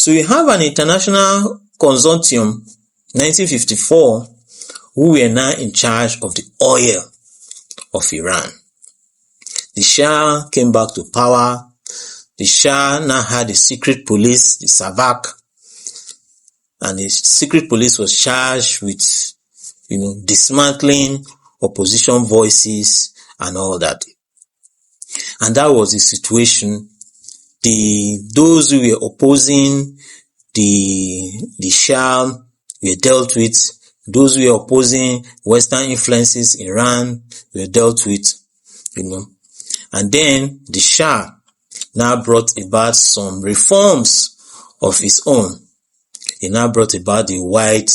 So we have an international consortium, 1954, who were now in charge of the oil of Iran. The Shah came back to power. The Shah now had a secret police, the Savak, and the secret police was charged with, dismantling opposition voices and all that. And that was the situation. Those who were opposing the Shah were dealt with. Those who were opposing Western influences in Iran were dealt with, And then the Shah now brought about some reforms of his own. He now brought about the white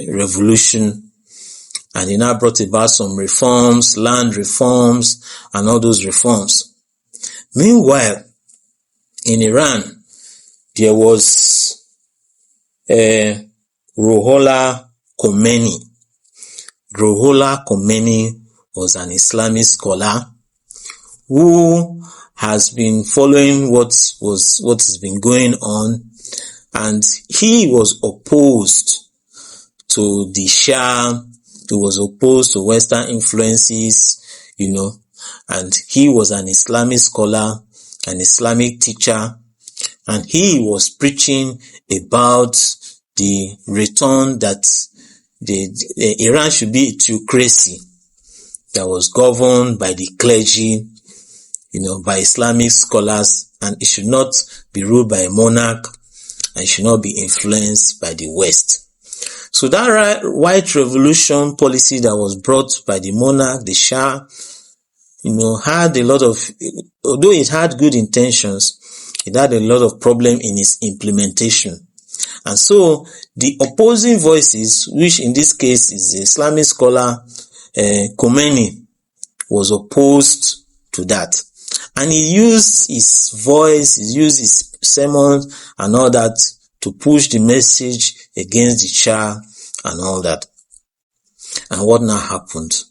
revolution, and he now brought about some reforms, land reforms, and all those reforms. Meanwhile, in Iran, there was Ruhollah Khomeini. Ruhollah Khomeini was an Islamic scholar who has been following what has been going on, and he was opposed to the Shah. He was opposed to Western influences, and he was an Islamic scholar, an Islamic teacher, and he was preaching about the return that Iran should be a theocracy that was governed by the clergy, by Islamic scholars, and it should not be ruled by a monarch, and it should not be influenced by the West. So that white revolution policy that was brought by the monarch, the Shah, had a lot of, although it had good intentions, it had a lot of problem in its implementation. And so the opposing voices, which in this case is the Islamic scholar Khomeini, was opposed to that. And he used his voice, he used his sermons and all that to push the message against the Shah and all that. And what now happened?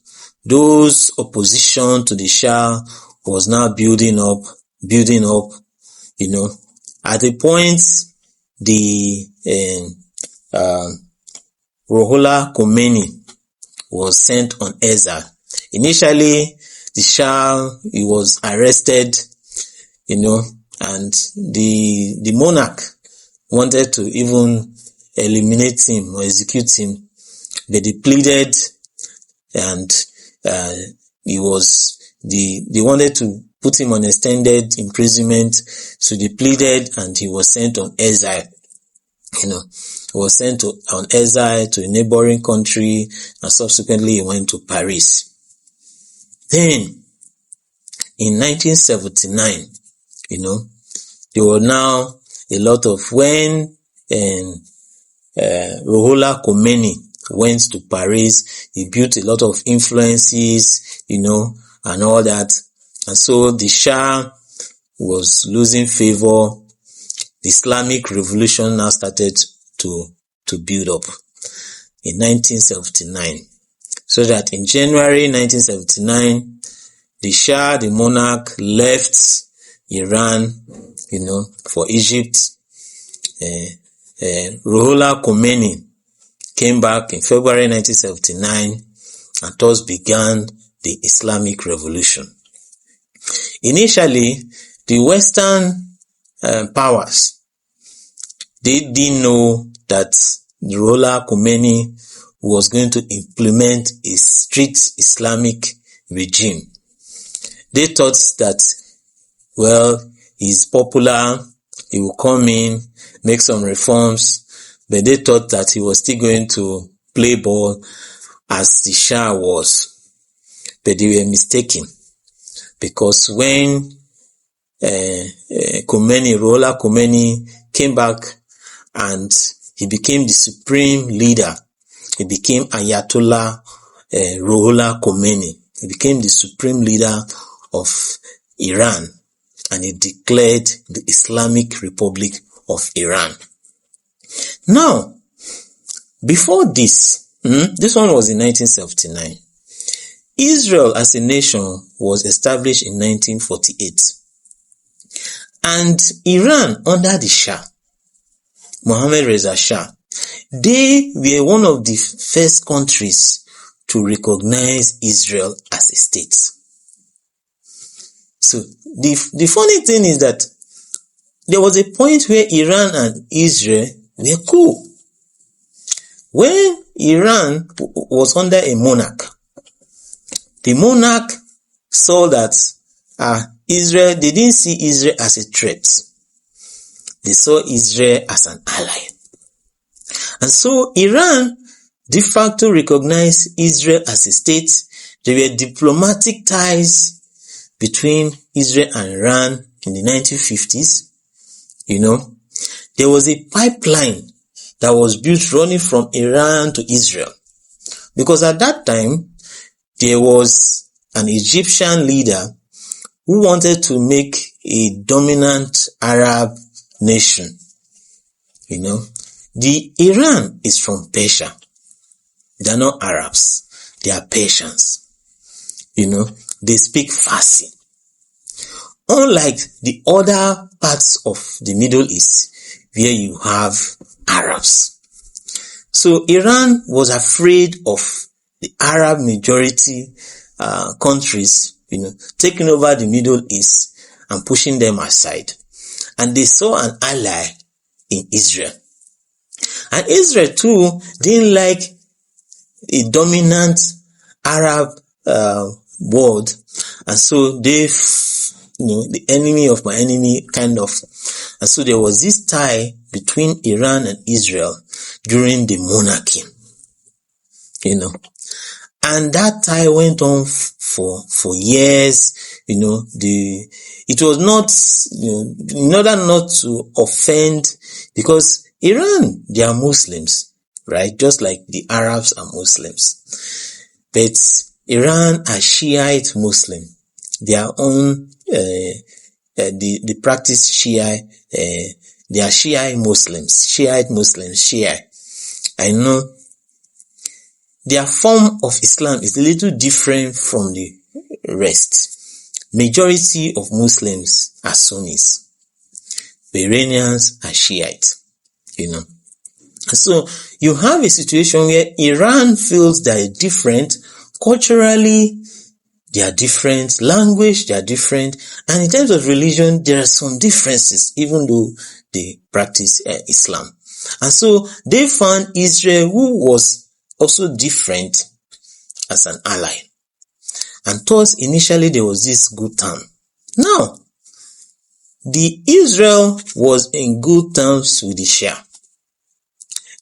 Those opposition to the Shah was now building up, At the point, the Ruhollah Khomeini was sent on exile. Initially, the Shah, he was arrested, and the monarch wanted to even eliminate him or execute him, but they pleaded, and they wanted to put him on extended imprisonment, so they pleaded, and he was sent on exile. He was sent on exile to a neighboring country, and subsequently he went to Paris. Then, in 1979, there were now a lot of, when Ruhollah Khomeini went to Paris, he built a lot of influences, and all that. And so the Shah was losing favor. The Islamic Revolution now started to build up in 1979. So that in January 1979, the Shah, the monarch, left Iran, for Egypt. Ruhollah Khomeini came back in February 1979, and thus began the Islamic Revolution. Initially, the Western powers, they didn't know that Ruhollah Khomeini was going to implement a strict Islamic regime. They thought that, he's popular, he will come in, make some reforms, but they thought that he was still going to play ball as the Shah was. But they were mistaken, because when Ruhollah Khomeini came back and he became the supreme leader, he became Ayatollah Ruhollah Khomeini. He became the supreme leader of Iran, and he declared the Islamic Republic of Iran. Now, before this, this one was in 1979. Israel as a nation was established in 1948. And Iran, under the Shah, Mohammad Reza Shah, they were one of the first countries to recognize Israel as a state. So the funny thing is that there was a point where Iran and Israel were cool. When Iran was under a monarch, the monarch saw that Israel, they didn't see Israel as a threat. They saw Israel as an ally. And so Iran de facto recognized Israel as a state. There were diplomatic ties between Israel and Iran in the 1950s. There was a pipeline that was built running from Iran to Israel. Because at that time, there was an Egyptian leader who wanted to make a dominant Arab nation. The Iran is from Persia. They are not Arabs. They are Persians. They speak Farsi. Unlike the other parts of the Middle East, where you have Arabs. So Iran was afraid of the Arab majority countries, taking over the Middle East and pushing them aside. And they saw an ally in Israel. And Israel too didn't like a dominant Arab world. And so they, the enemy of my enemy kind of. And so there was this tie between Iran and Israel during the monarchy. And that tie went on for years. It was not, in order not to offend, because Iran, they are Muslims, right? Just like the Arabs are Muslims. But Iran are Shiite Muslim. Their own, they practice Shia, they are Shiite Muslims, Shia. I know their form of Islam is a little different from the rest. Majority of Muslims are Sunnis. The Iranians are Shiite, So you have a situation where Iran feels they are different. Culturally, they are different. Language, they are different. And in terms of religion, there are some differences, even though they practice Islam. And so they found Israel, who was also different, as an ally. And thus, initially, there was this good term. Now, the Israel was in good terms with the Shah,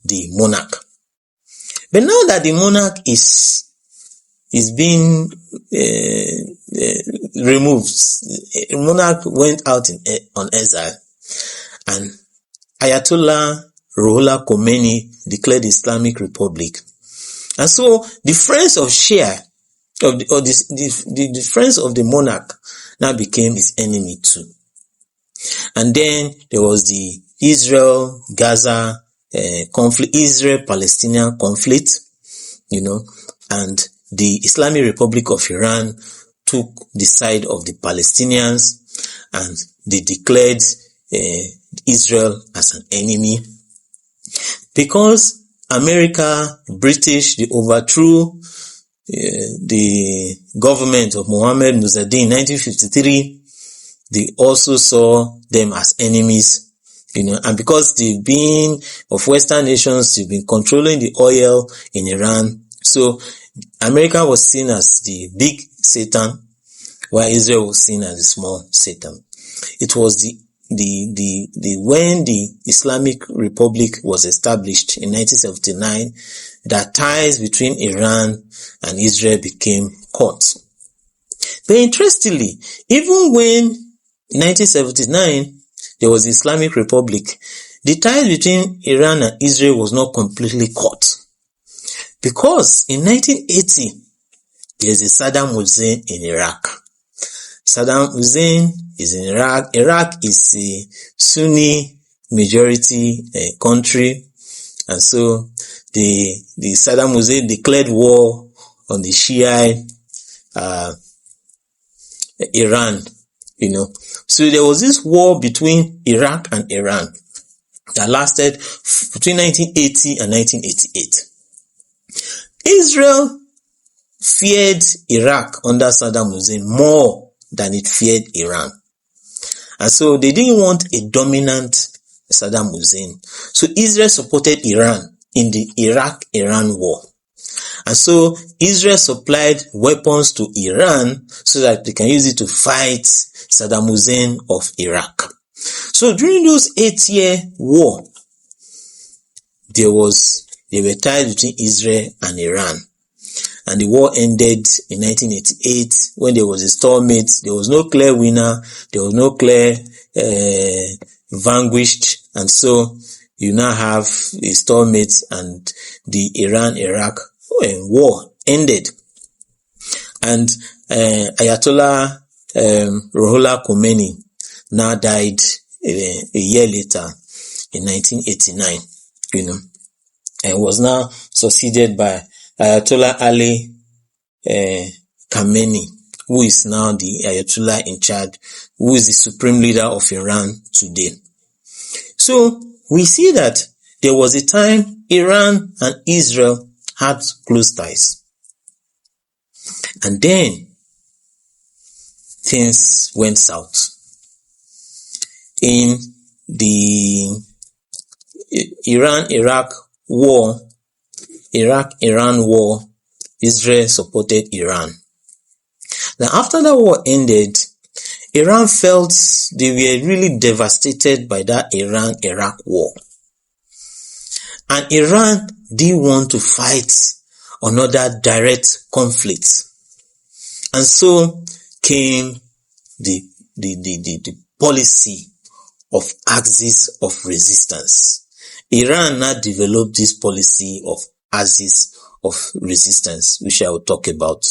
the monarch. But now that the monarch is being removed, the monarch went out on exile, and Ayatollah Ruhollah Khomeini declared the Islamic Republic. And so the friends of Shah, the friends of the monarch now became his enemy too. And then there was the Israel-Gaza conflict, Israel-Palestinian conflict, and the Islamic Republic of Iran took the side of the Palestinians, and they declared Israel as an enemy. Because America, British, they overthrew the government of Mohammad in 1953, they also saw them as enemies, and because they've been of Western nations, they've been controlling the oil in Iran. So America was seen as the big Satan, while Israel was seen as the small Satan. It was when the Islamic Republic was established in 1979, that ties between Iran and Israel became cut. But interestingly, even when in 1979 there was the Islamic Republic, the ties between Iran and Israel was not completely cut. Because in 1980, there's a Saddam Hussein in Iraq. Saddam Hussein is in Iraq. Iraq is a Sunni majority country. And so the Saddam Hussein declared war on the Shia Iran, So there was this war between Iraq and Iran. that lasted between 1980 and 1988. Israel feared Iraq under Saddam Hussein more than it feared Iran. And so they didn't want a dominant Saddam Hussein. So Israel supported Iran in the Iraq-Iran war. And so Israel supplied weapons to Iran so that they can use it to fight Saddam Hussein of Iraq. So during those 8-year war, there were ties between Israel and Iran. And the war ended in 1988 when there was a stalemate. There was no clear winner. There was no clear vanquished. And so you now have a stalemate, and the Iran-Iraq war ended. And Ayatollah Ruhollah Khomeini now died a year later in 1989, and was now succeeded by Ayatollah Ali Khamenei, who is now the Ayatollah in charge, who is the supreme leader of Iran today. So we see that there was a time Iran and Israel had close ties. And then things went south. In the Iran-Iraq war, Iraq-Iran war, Israel supported Iran. Now after that war ended, Iran felt they were really devastated by that Iran-Iraq war. And Iran didn't want to fight another direct conflict. And so came the policy of axis of resistance. Iran now developed this policy of axis of resistance, which I will talk about